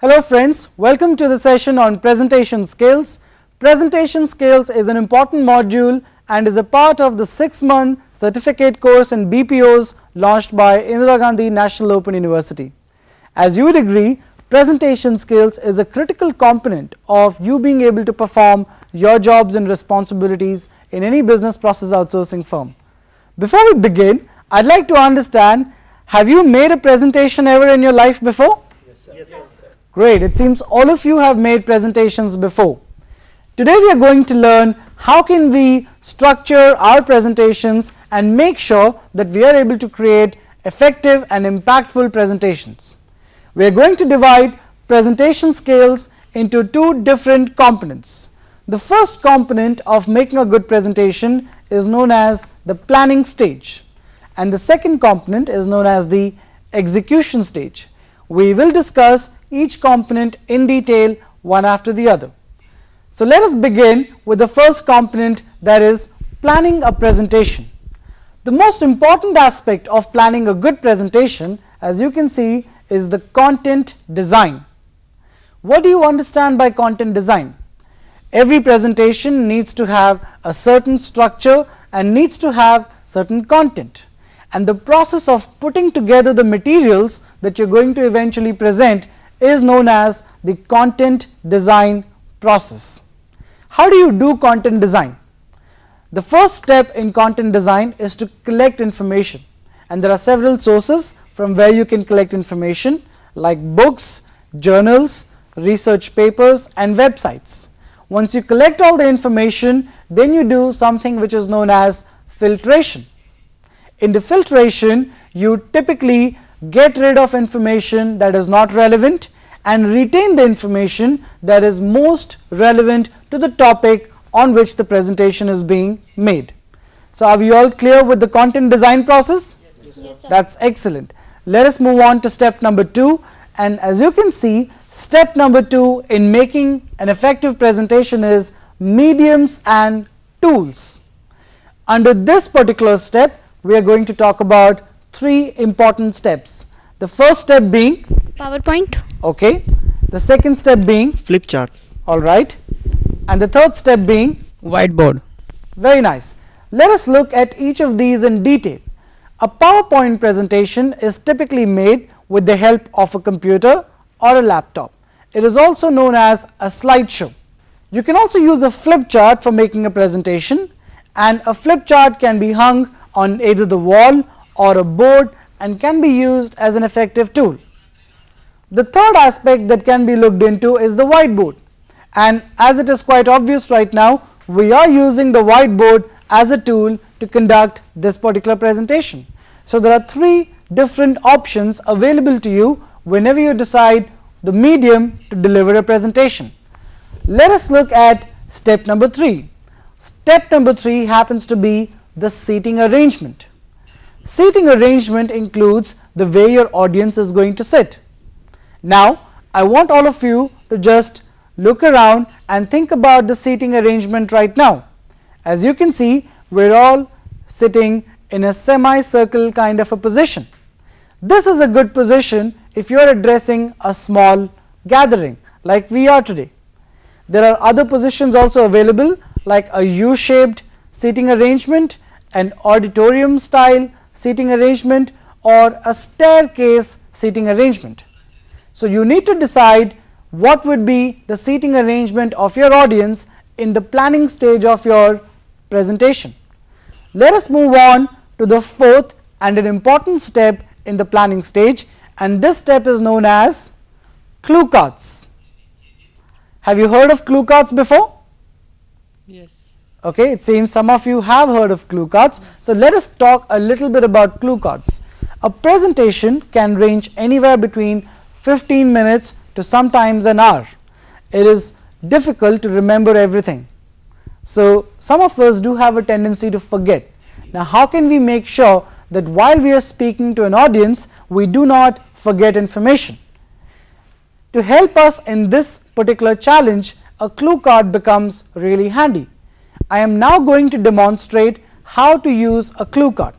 Hello friends, welcome to the session on presentation skills. Presentation skills is an important module and is a part of the 6-month certificate course in BPOs launched by Indira Gandhi National Open University. As you would agree, presentation skills is a critical component of you being able to perform your jobs and responsibilities in any business process outsourcing firm. Before we begin, I'd like to understand, have you made a presentation ever in your life before? Yes, sir. Great, it seems all of you have made presentations before. Today we are going to learn how can we structure our presentations and make sure that we are able to create effective and impactful presentations. We are going to divide presentation skills into two different components. The first component of making a good presentation is known as the planning stage, and the second component is known as the execution stage. We will discuss each component in detail one after the other. So let us begin with the first component, that is planning a presentation. The most important aspect of planning a good presentation, as you can see, is the content design. What do you understand by content design? Every presentation needs to have a certain structure and needs to have certain content, and the process of putting together the materials that you're going to eventually present is known as the content design process. How do you do content design? The first step in content design is to collect information, and there are several sources from where you can collect information like books, journals, research papers and websites. Once you collect all the information, then you do something which is known as filtration. In the filtration, you typically get rid of information that is not relevant and retain the information that is most relevant to the topic on which the presentation is being made. So are we all clear with the content design process? Yes, sir. That's excellent. Let us move on to step number 2, and as you can see, step number 2 in making an effective presentation is mediums and tools. Under this particular step, we are going to talk about 3 important steps. The first step being PowerPoint. okay, the second step being flip chart, all right, and the third step being whiteboard. very nice. Let us look at each of these in detail. A PowerPoint presentation is typically made with the help of a computer or a laptop. It is also known as a slideshow. You can also use a flip chart for making a presentation, and a flip chart can be hung on either the wall or a board and can be used as an effective tool. The third aspect that can be looked into is the whiteboard, and as it is quite obvious right now, we are using the whiteboard as a tool to conduct this particular presentation. So there are 3 different options available to you whenever you decide the medium to deliver a presentation. Let us look at step number 3. Step number 3 happens to be the seating arrangement. Seating arrangement includes the way your audience is going to sit. Now I want all of you to just look around and think about the seating arrangement right now. As you can see, we're all sitting in a semi-circle kind of a position. This is a good position if you are addressing a small gathering like we are today. There are other positions also available like a U-shaped seating arrangement, an auditorium style seating arrangement, or a staircase seating arrangement. So you need to decide what would be the seating arrangement of your audience in the planning stage of your presentation. Let us move on to the 4th and an important step in the planning stage, and this step is known as clue cards. Have you heard of clue cards before? Yes. Okay, it seems some of you have heard of clue cards. So let us talk a little bit about clue cards. A presentation can range anywhere between 15 minutes to sometimes an hour. It is difficult to remember everything. So some of us do have a tendency to forget. Now how can we make sure that while we are speaking to an audience, we do not forget information? To help us in this particular challenge, a clue card becomes really handy. I am now going to demonstrate how to use a clue card.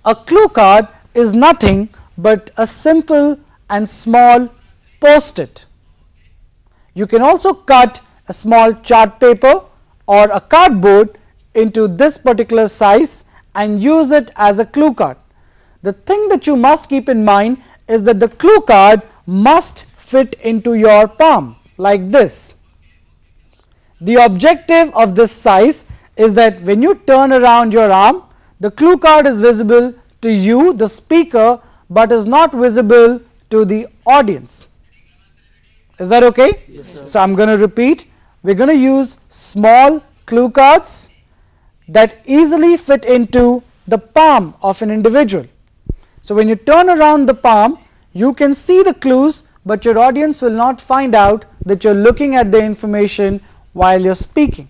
A clue card is nothing but a simple and small post-it. You can also cut a small chart paper or a cardboard into this particular size and use it as a clue card. The thing that you must keep in mind is that the clue card must fit into your palm like this. The objective of this size is that when you turn around your arm, the clue card is visible to you, the speaker, but is not visible to the audience. Is that okay? Yes, sir. So I am going to repeat. We are going to use small clue cards that easily fit into the palm of an individual. So when you turn around the palm, you can see the clues, but your audience will not find out that you are looking at the information while you are speaking.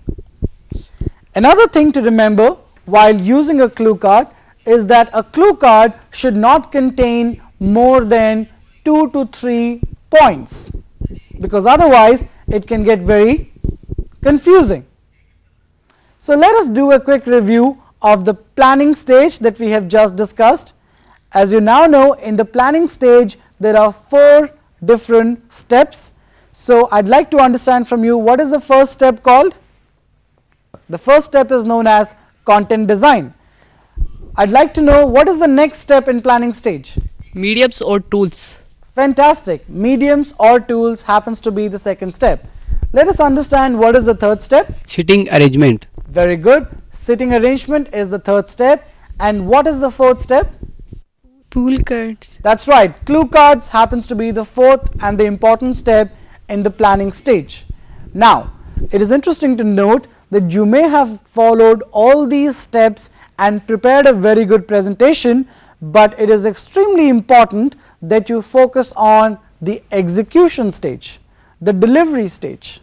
Another thing to remember while using a clue card is that a clue card should not contain more than 2 to 3 points, because otherwise it can get very confusing. So let us do a quick review of the planning stage that we have just discussed. As you now know, in the planning stage there are 4 different steps. So I'd like to understand from you, what is the first step called? The first step is known as content design. I'd like to know, what is the next step in planning stage? Mediums or tools? Fantastic. Mediums or tools happens to be the second step. Let us understand what is the third step. Sitting arrangement. Very good. Sitting arrangement is the third step. And what is the fourth step? Pool cards. That's right. Clue cards happens to be the fourth and the important step in the planning stage. Now, it is interesting to note that you may have followed all these steps and prepared a very good presentation, but it is extremely important that you focus on the execution stage, the delivery stage.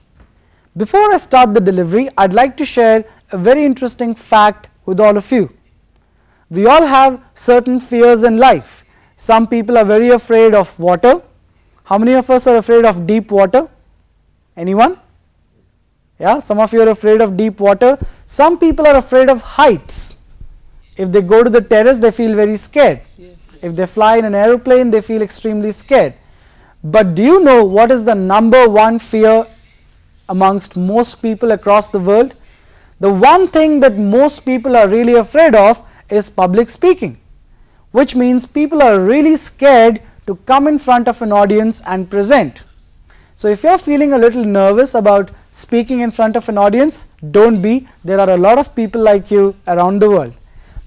Before I start the delivery, I'd like to share a very interesting fact with all of you. We all have certain fears in life. Some people are very afraid of water. How many of us are afraid of deep water? Anyone? Yeah, some of you are afraid of deep water. Some people are afraid of heights. If they go to the terrace, they feel very scared. Yes. If they fly in an aeroplane, they feel extremely scared. But do you know what is the number one fear amongst most people across the world? The one thing that most people are really afraid of is public speaking, which means people are really scared to come in front of an audience and present. So if you are feeling a little nervous about speaking in front of an audience, don't be. There are a lot of people like you around the world.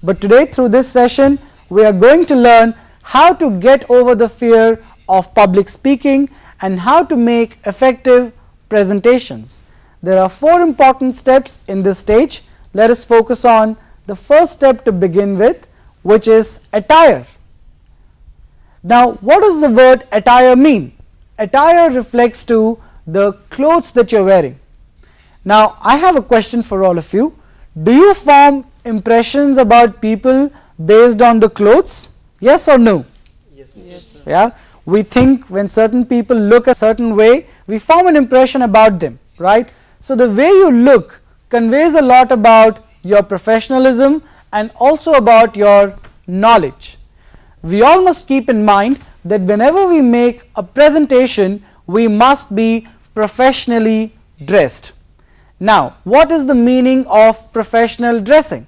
But today, through this session, we are going to learn how to get over the fear of public speaking and how to make effective presentations. There are 4 important steps in this stage. Let us focus on the first step to begin with, which is attire. Now, what does the word attire mean? Attire reflects to the clothes that you are wearing. Now, I have a question for all of you. Do you form impressions about people based on the clothes? Yes or no? Yes. Yeah, we think when certain people look a certain way, we form an impression about them, right? So the way you look conveys a lot about your professionalism and also about your knowledge. We all must keep in mind that whenever we make a presentation, we must be professionally dressed. Now, what is the meaning of professional dressing?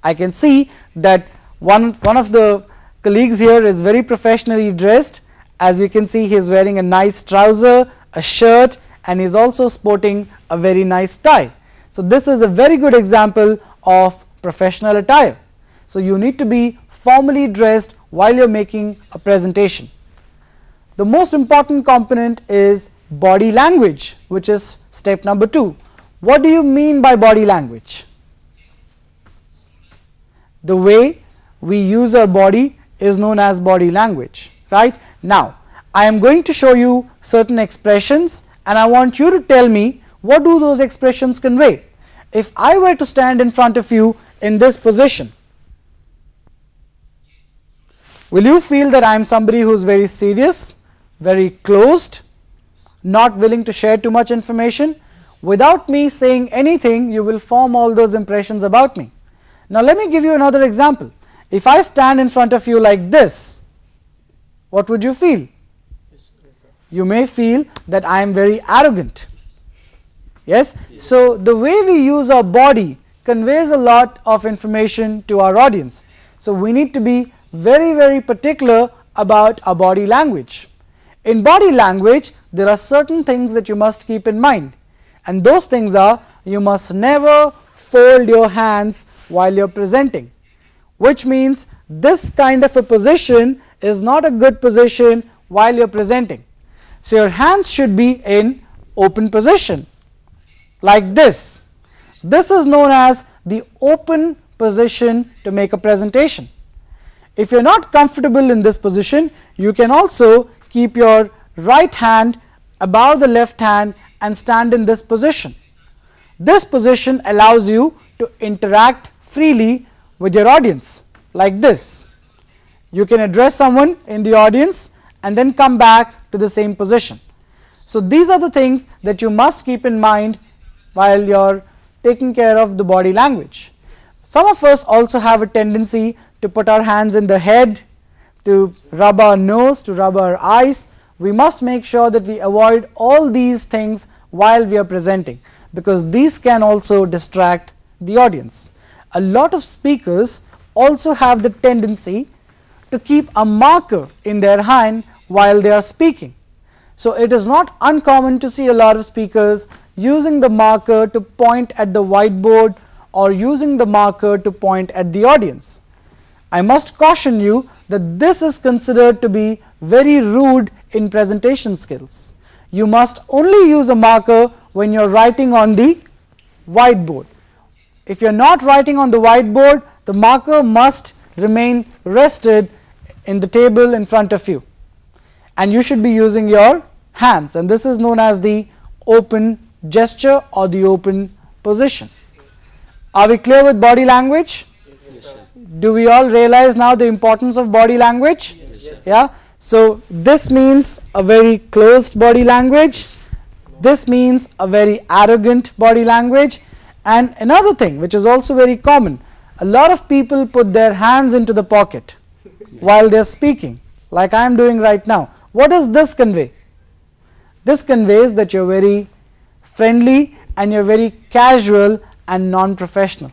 I can see that one of the colleagues here is very professionally dressed. As you can see, he is wearing a nice trouser, a shirt, and he is also sporting a very nice tie. So this is a very good example of professional attire. So you need to be formally dressed while you are making a presentation. The most important component is body language, which is step number 2. What do you mean by body language? The way we use our body is known as body language, right? Now, I am going to show you certain expressions and I want you to tell me, what do those expressions convey? If I were to stand in front of you in this position, will you feel that I am somebody who is very serious, very closed, not willing to share too much information? Without me saying anything, you will form all those impressions about me. Now let me give you another example. If I stand in front of you like this, what would you feel? You may feel that I am very arrogant. Yes? So the way we use our body conveys a lot of information to our audience. So we need to be very, very particular about our body language. In body language, there are certain things that you must keep in mind, and those things are: you must never fold your hands while you're presenting, which means this kind of a position is not a good position while you're presenting. So your hands should be in open position like this. This is known as the open position to make a presentation. If you're not comfortable in this position, you can also keep your right hand above the left hand and stand in this position. This position allows you to interact freely with your audience like this. You can address someone in the audience and then come back to the same position. So these are the things that you must keep in mind while you're taking care of the body language. Some of us also have a tendency to put our hands in the head, to rub our nose, to rub our eyes. We must make sure that we avoid all these things while we are presenting, because these can also distract the audience. A lot of speakers also have the tendency to keep a marker in their hand while they are speaking. So it is not uncommon to see a lot of speakers using the marker to point at the whiteboard or using the marker to point at the audience. I must caution you that this is considered to be very rude in presentation skills. You must only use a marker when you are writing on the whiteboard. If you are not writing on the whiteboard, the marker must remain rested in the table in front of you, and you should be using your hands, and this is known as the open gesture or the open position. Are we clear with body language? Yes, do we all realize now the importance of body language? Yes. Yeah. So this means a very closed body language, this means a very arrogant body language, and another thing which is also very common, a lot of people put their hands into the pocket while they are speaking, like I am doing right now. What does this convey? This conveys that you are very friendly and you are very casual and non-professional.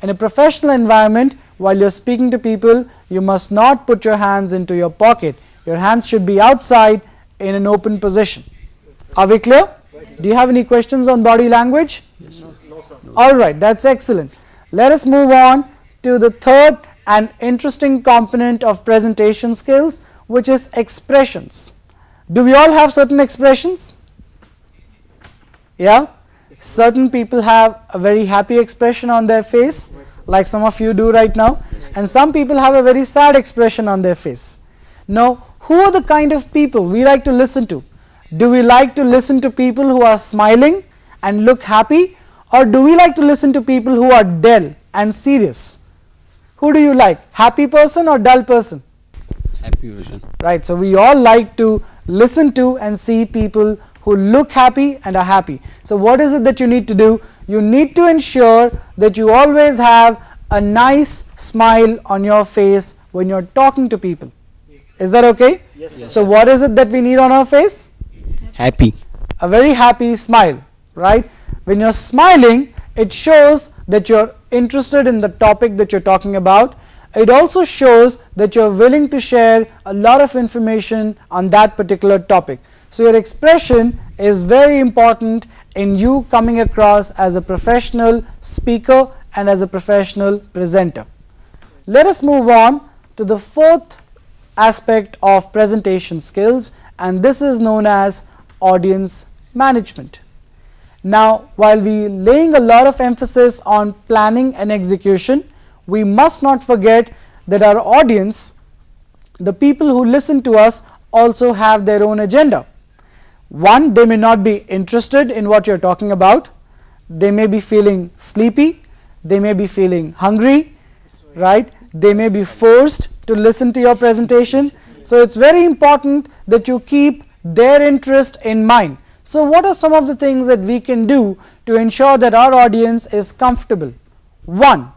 In a professional environment, while you are speaking to people, you must not put your hands into your pocket. Your hands should be outside in an open position. Are we clear? Do you have any questions on body language? No, sir. All right, that's excellent. Let us move on to the third and interesting component of presentation skills, which is expressions. Do we all have certain expressions? Yeah? Certain people have a very happy expression on their face, like some of you do right now, and some people have a very sad expression on their face. Now, who are the kind of people we like to listen to? Do we like to listen to people who are smiling and look happy, or do we like to listen to people who are dull and serious? Who do you like, happy person or dull person? Happy version. Right, so we all like to listen to and see people who look happy and are happy. So what is it that you need to do? You need to ensure that you always have a nice smile on your face when you're talking to people. Is that okay? Yes. So what is it that we need on our face? Happy. A very happy smile, right? When you're smiling, it shows that you're interested in the topic that you're talking about. It also shows that you're willing to share a lot of information on that particular topic. So your expression is very important in you coming across as a professional speaker and as a professional presenter. Let us move on to the fourth aspect of presentation skills, and this is known as audience management. Now, while we laying a lot of emphasis on planning and execution, we must not forget that our audience, the people who listen to us, also have their own agenda. One, they may not be interested in what you're talking about. They may be feeling sleepy, they may be feeling hungry, right? They may be forced to listen to your presentation. So it's very important that you keep their interest in mind. So what are some of the things that we can do to ensure that our audience is comfortable? One,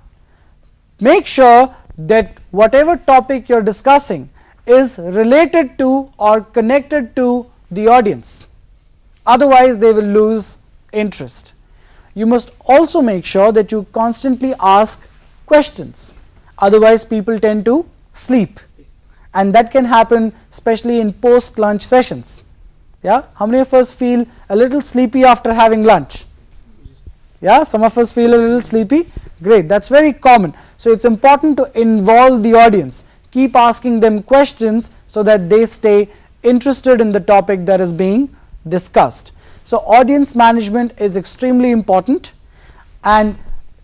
make sure that whatever topic you're discussing is related to or connected to the audience, otherwise they will lose interest. You must also make sure that you constantly ask questions, otherwise people tend to sleep, and that can happen especially in post lunch sessions. Yeah, how many of us feel a little sleepy after having lunch? Yeah, some of us feel a little sleepy. Great, that's very common. So it's important to involve the audience, keep asking them questions so that they stay interested in the topic that is being discussed. So audience management is extremely important, and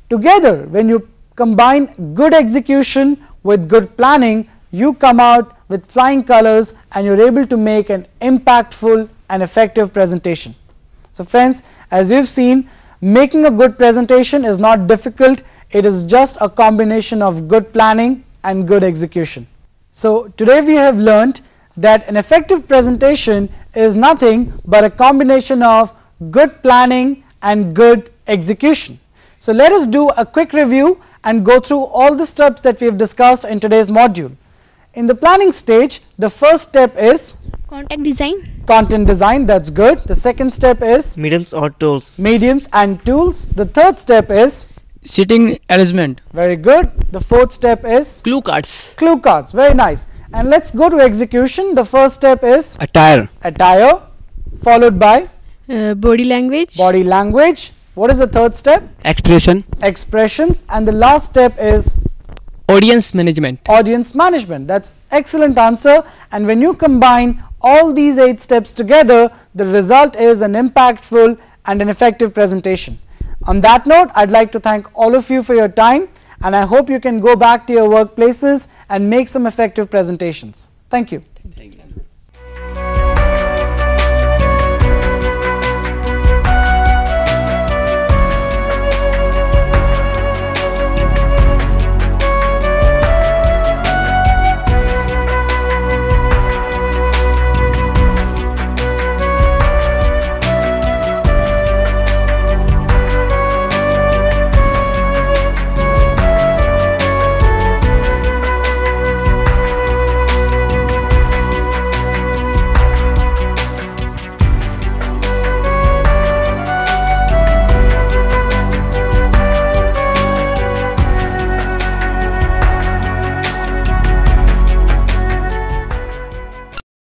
together when you combine good execution with good planning, you come out with flying colors and you're able to make an impactful and effective presentation. So friends, as you've seen, making a good presentation is not difficult, it is just a combination of good planning and good execution. So today we have learnt that an effective presentation is nothing but a combination of good planning and good execution. So let us do a quick review and go through all the steps that we have discussed in today's module. In the planning stage, the first step is content design. Content design, that's good. The second step is mediums or tools. Mediums and tools. The third step is Sitting arrangement. very good. The fourth step is Clue cards. clue cards, very nice. And let's go to execution. The first step is Attire. attire, followed by Body language. body language. What is the third step? Expression. Expressions. And the last step is Audience management. audience management. That's excellent answer, and when you combine all these 8 steps together, the result is an impactful and an effective presentation. On that note, I'd like to thank all of you for your time, and I hope you can go back to your workplaces and make some effective presentations. Thank you. Thank you.